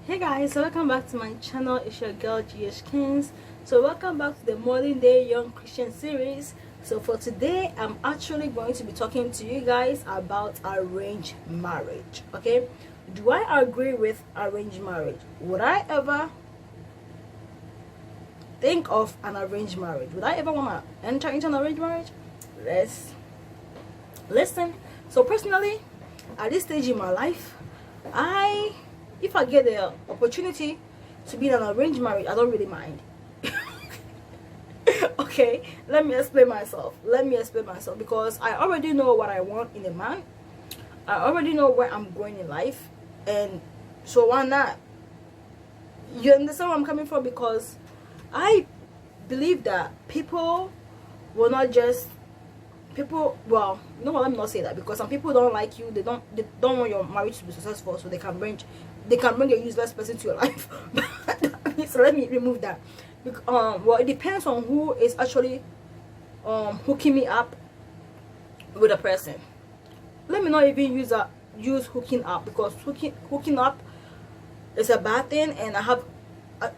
Hey guys, so welcome back to my channel. It's your girl GH Kings. So welcome back to the Modern Day Young Christian series. So for today, I'm actually going to be talking to you guys about arranged marriage. Okay, do I agree with arranged marriage? Would I ever think of an arranged marriage? Would I ever want to enter into an arranged marriage? Let's listen. So personally, at this stage in my life, if I get the opportunity to be in an arranged marriage, I don't really mind. Okay, let me explain myself. Because I already know what I want in a man. I already know where I'm going in life, and so why not? You understand where I'm coming from? Because I believe that people will not just well, no, let me not say that, because some people don't like you. They don't want your marriage to be successful, so they can bring a useless person to your life. So let me remove that. Well, it depends on who is actually hooking me up with a person. Let me not even use hooking up, because hooking up is a bad thing, and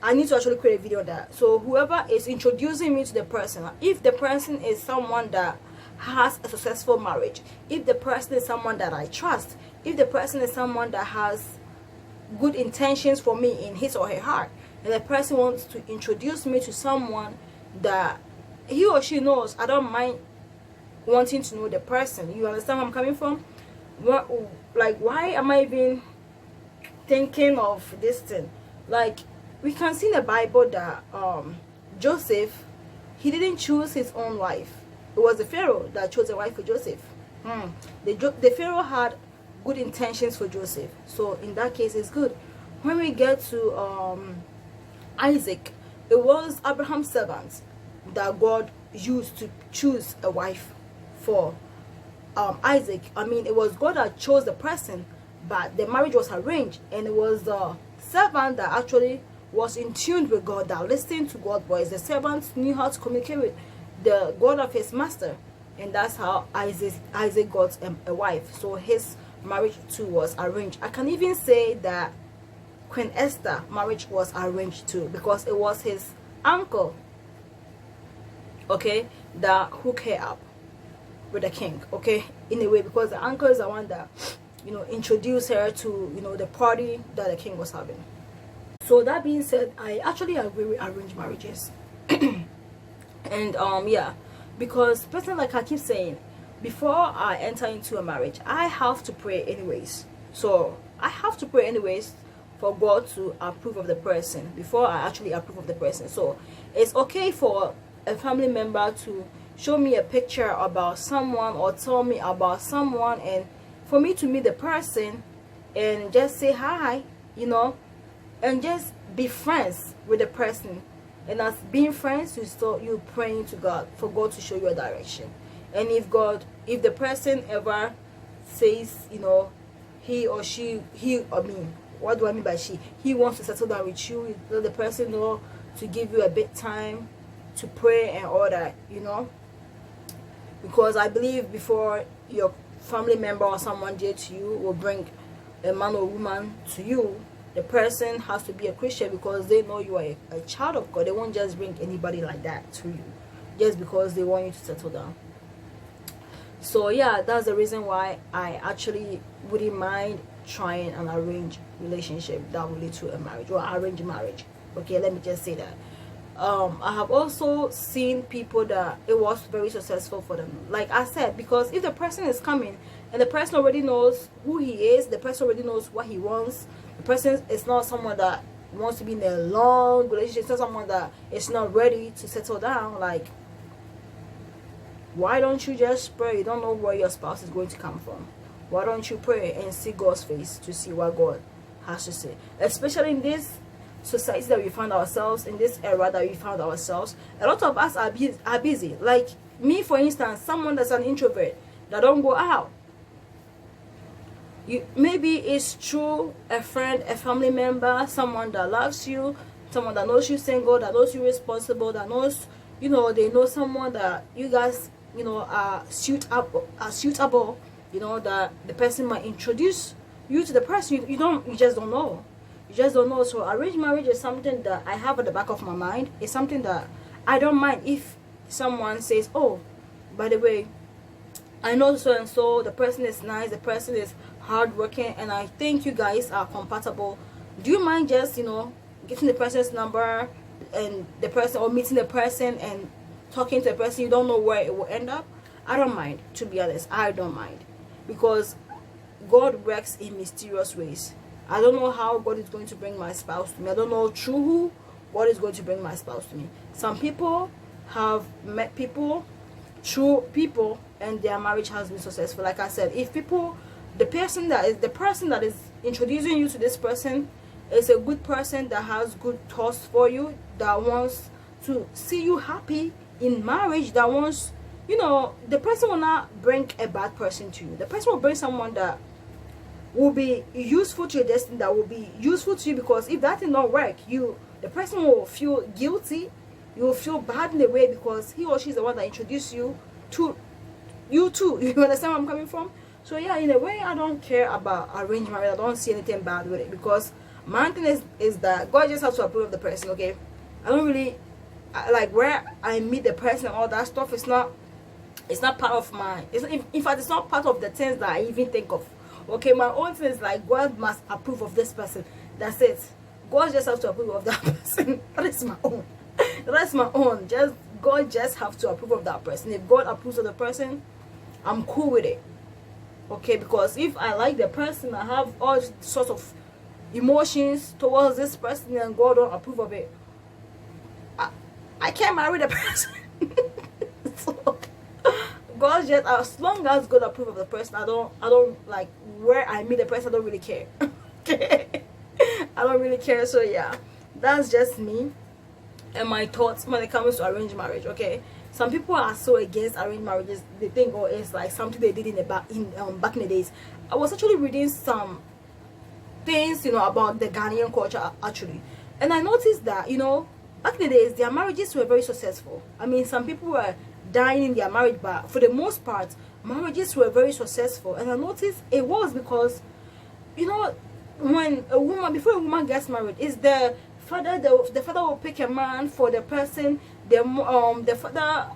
I need to actually create a video on that. So whoever is introducing me to the person, if the person is someone that has a successful marriage, if the person is someone that I trust, if the person is someone that has good intentions for me in his or her heart, and the person wants to introduce me to someone that he or she knows, I don't mind wanting to know the person. You understand where I'm coming from? Like, why am I even thinking of this thing? Like, we can see in the Bible that Joseph, he didn't choose his own wife. It was the Pharaoh that chose a wife for Joseph. The Pharaoh had good intentions for Joseph, so in that case it's good. When we get to Isaac, it was Abraham's servant that God used to choose a wife for Isaac. I mean, it was God that chose the person, but the marriage was arranged, and it was the servant that actually was in tune with God, that listened to God's voice. The servant knew how to communicate with the God of his master, and that's how Isaac got a wife. So his marriage too was arranged. I can even say that Queen Esther marriage was arranged too, because it was his uncle, okay, that hooked her up with the king, okay, in a way, because the uncle is the one that, introduced her to, the party that the king was having. So that being said, I actually agree with arranged marriages. And yeah, because personally, like I keep saying, before I enter into a marriage, I have to pray anyways. So I have to pray anyways for God to approve of the person before I actually approve of the person. So it's okay for a family member to show me a picture about someone or tell me about someone, and for me to meet the person and just say hi, and just be friends with the person. And as being friends, you praying to God for God to show you a direction. And if the person ever says, he or she, what do I mean by she? He wants to settle down with you, let the person know to give you a bit time to pray and all that, because I believe before your family member or someone dear to you will bring a man or woman to you, the person has to be a Christian, because they know you are a child of God. They won't just bring anybody like that to you just because they want you to settle down. So yeah, that's the reason why I actually wouldn't mind trying an arranged relationship that will lead to a marriage, or arranged marriage. Okay, let me just say that. I have also seen people that it was very successful for them, like I said, because if the person is coming and the person already knows who he is, the person already knows what he wants, the person is not someone that wants to be in a long relationship, it's not someone that is not ready to settle down, like, why don't you just pray? You don't know where your spouse is going to come from. Why don't you pray and see God's face to see what God has to say? Especially in this society that we find ourselves, in this era that we found ourselves, a lot of us are busy. Like me, for instance, someone that's an introvert that don't go out. Maybe it's through a friend, a family member, someone that loves you, someone that knows you single, that knows you responsible, that knows, they know someone that you guys, are suitable, that the person might introduce you to the person. You just don't know. You just don't know. So arranged marriage is something that I have at the back of my mind. It's something that I don't mind if someone says, oh, by the way, I know so and so, the person is nice, the person is hardworking, and I think you guys are compatible. Do you mind just, you know, getting the person's number and the person, or meeting the person and talking to the person? You don't know where it will end up. I don't mind, to be honest. I don't mind, because God works in mysterious ways. I don't know how God is going to bring my spouse to me. I don't know through who God is going to bring my spouse to me. Some people have met people through people and their marriage has been successful. Like I said, if people, the person that is introducing you to this person is a good person that has good thoughts for you, that wants to see you happy in marriage, that wants, you know, the person will not bring a bad person to you. The person will bring someone that will be useful to your destiny, that will be useful to you, because if that did not work, the person will feel guilty. You will feel bad in a way, because he or she is the one that introduced you to you too. You understand where I'm coming from? So yeah, in a way, I don't care about arranged marriage. I don't see anything bad with it, because my thing is that God just has to approve of the person. Okay, I don't really like where I meet the person and all that stuff. It's not part of my, in fact, it's not part of the things that I even think of. Okay, my own thing is like, God must approve of this person. That's it. God just has to approve of that person. That is my own. That's my own. God just have to approve of that person. If God approves of the person, I'm cool with it. Okay, because if I like the person, I have all sorts of emotions towards this person, and God don't approve of it, I can't marry the person. So God just, as long as God approve of the person, I don't like where I meet the person. I don't really care. Okay, I don't really care. So yeah, that's just me and my thoughts when it comes to arranged marriage. Okay, some people are so against arranged marriages. They think, oh, it's like something they did back in the days. I was actually reading some things, you know, about the Ghanaian culture actually, and I noticed that, you know, back in the days their marriages were very successful. I mean, some people were dying in their marriage, but for the most part marriages were very successful. And I noticed it was because, you know, when a woman, before a woman gets married, is the father will pick a man for the person. The father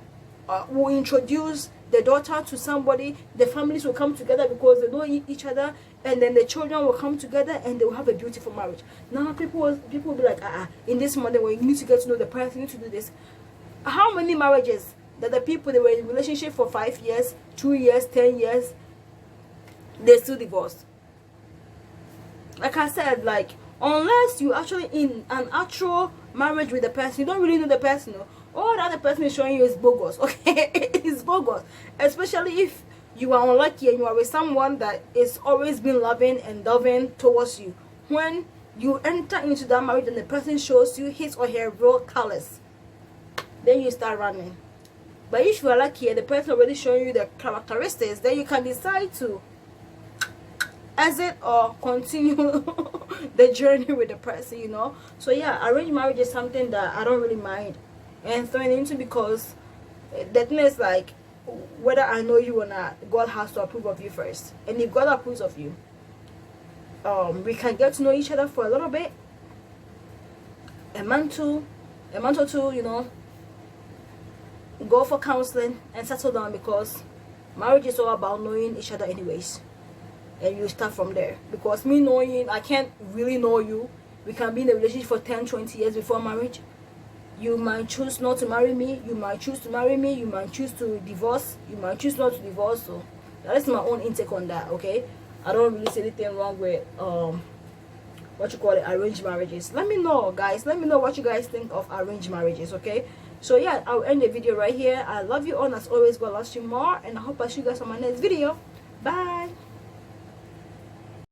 will introduce the daughter to somebody. The families will come together because they know each other, and then the children will come together and they will have a beautiful marriage. Now people will be like, in this modern way, you need to get to know the person, you need to do this. How many marriages that the people, they were in a relationship for 5 years, 2 years, 10 years, they still divorced? Like I said, like, unless you actually in an actual marriage with the person, you don't really know the person. No? All that the person is showing you is bogus. Okay, it's bogus. Especially if you are unlucky and you are with someone that is always been loving and loving towards you. When you enter into that marriage and the person shows you his or her real colors, then you start running. But if you are lucky and the person already showing you the characteristics, then you can decide to exit or continue the journey with the person, you know. So yeah, arranged marriage is something that I don't really mind entering into, because the thing is, like, whether I know you or not, God has to approve of you first. And if God approves of you, we can get to know each other for a little bit, a month or two, you know, go for counseling and settle down, because marriage is all about knowing each other anyways. And you start from there, because me knowing, I can't really know you. We can be in a relationship for 10-20 years before marriage. You might choose not to marry me, you might choose to marry me, you might choose to divorce, you might choose not to divorce. So that is my own intake on that. Okay, I don't really see anything wrong with arranged marriages. Let me know, guys. Let me know what you guys think of arranged marriages. Okay, so yeah, I'll end the video right here. I love you all, as always. God loves you more, and I hope I see you guys on my next video. Bye.